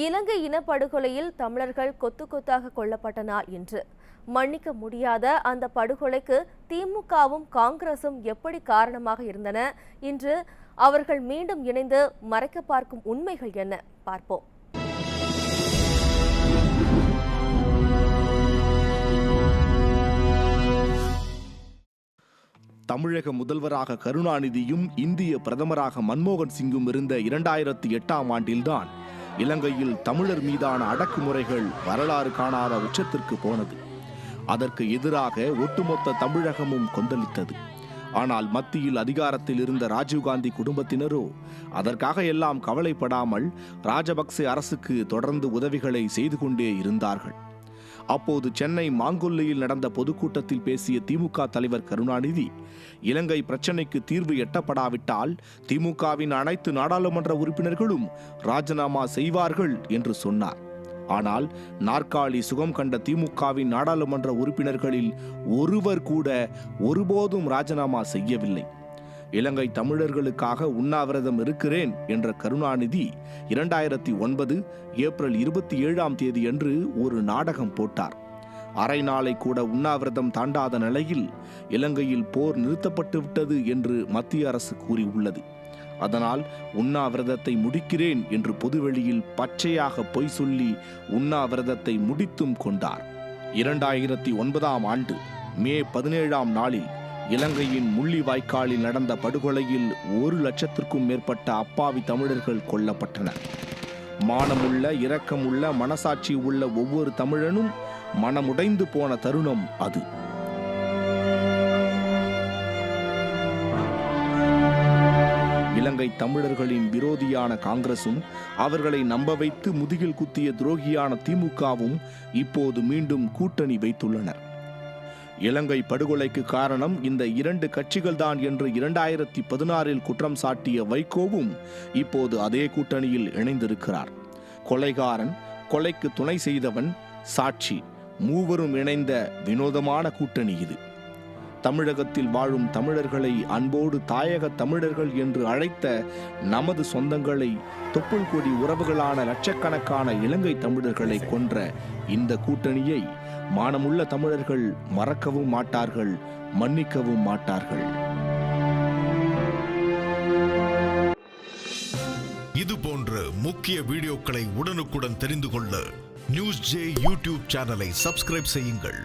இலங்கை இனப்படுகொலையில் தமிழர்கள் கொத்து கொத்தாக கொல்லப்பட்ட நாள் இன்று. மன்னிக்க முடியாத அந்த படுகொலைக்கு திமுகவும் காங்கிரசும் எப்படி காரணமாக இருந்தன? இன்று அவர்கள் மீண்டும் இணைந்து மறைக்க பார்க்கும் உண்மைகள் என்ன? பார்ப்போம். தமிழக முதல்வராக கருணாநிதியும் இந்திய பிரதமராக மன்மோகன் சிங்கும் இருந்த 2008ஆம் ஆண்டில்தான் இலங்கையில் தமிழர் மீதான அடக்குமுறைகள் வரலாறு காணாத உச்சத்திற்கு போனது. அதற்கு எதிராக ஒட்டுமொத்த தமிழகமும் கொந்தளித்தது. ஆனால் மத்தியில் அதிகாரத்தில் இருந்த ராஜீவ்காந்தி குடும்பத்தினரோ அதற்காக எல்லாம் கவலைப்படாமல் ராஜபக்சே அரசுக்கு தொடர்ந்து உதவிகளை செய்து கொண்டே இருந்தார்கள். அப்போது சென்னை மாங்கொல்லையில் நடந்த பொதுக்கூட்டத்தில் பேசிய திமுக தலைவர் கருணாநிதி, இலங்கை பிரச்சினைக்கு தீர்வு எட்டப்படாவிட்டால் திமுகவின் அனைத்து நாடாளுமன்ற உறுப்பினர்களும் ராஜினாமா செய்வார்கள் என்று சொன்னார். ஆனால் நாற்காலி சுகம் கண்ட திமுகவின் நாடாளுமன்ற உறுப்பினர்களில் ஒருவர் கூட ஒருபோதும் ராஜினாமா செய்யவில்லை. இலங்கை தமிழர்களுக்காக உண்ணாவிரதம் இருக்கிறேன் என்ற கருணாநிதி 2009 ஏப்ரல் 27ஆம் தேதியன்று ஒரு நாடகம் போட்டார். அரை நாளை கூட உண்ணாவிரதம் தாண்டாத நிலையில் இலங்கையில் போர் நிறுத்தப்பட்டு விட்டது என்று மத்திய அரசு கூறியுள்ளது. அதனால் உண்ணாவிரதத்தை முடிக்கிறேன் என்று பொதுவெளியில் பச்சையாக பொய் சொல்லி உண்ணாவிரதத்தை முடித்தும் கொண்டார். 2009ஆம் ஆண்டு மே 17ஆம் நாளில் இலங்கையின் முள்ளிவாய்க்காலில் நடந்த படுகொலையில் 1 லட்சத்திற்கும் மேற்பட்ட அப்பாவி தமிழர்கள் கொல்லப்பட்டனர். மானமுள்ள, இரக்கமுள்ள, மனசாட்சி உள்ள ஒவ்வொரு தமிழனும் மனமுடைந்து போன தருணம் அது. இலங்கை தமிழர்களின் விரோதியான காங்கிரசும் அவர்களை நம்ப வைத்து முதுகில் குத்திய துரோகியான திமுகவும் இப்போது மீண்டும் கூட்டணி வைத்துள்ளனர். இலங்கை படுகொலைக்கு காரணம் இந்த 2 கட்சிகள்தான் என்று 2016இல் குற்றம் சாட்டிய வைகோவும் இப்போது அதே கூட்டணியில் இணைந்திருக்கிறார். கொலைகாரன், கொலைக்கு துணை செய்தவன், சாட்சி மூவரும் இணைந்த வினோதமான கூட்டணி இது. தமிழகத்தில் வாழும் தமிழர்களை அன்போடு தாயக தமிழர்கள் என்று அழைத்த நமது சொந்தங்களை, தொப்புள் கொடி உறவுகளான லட்சக்கணக்கான இலங்கை தமிழர்களை கொன்ற இந்த கூட்டணியை மானமுள்ள தமிழர்கள் மறக்கவும் மாட்டார்கள், மன்னிக்கவும் மாட்டார்கள். இது போன்ற முக்கிய வீடியோக்களை உடனுக்குடன் தெரிந்து கொள்ள நியூஸ் ஜே யூடியூப் சேனலை சப்ஸ்கிரைப் செய்யுங்கள்.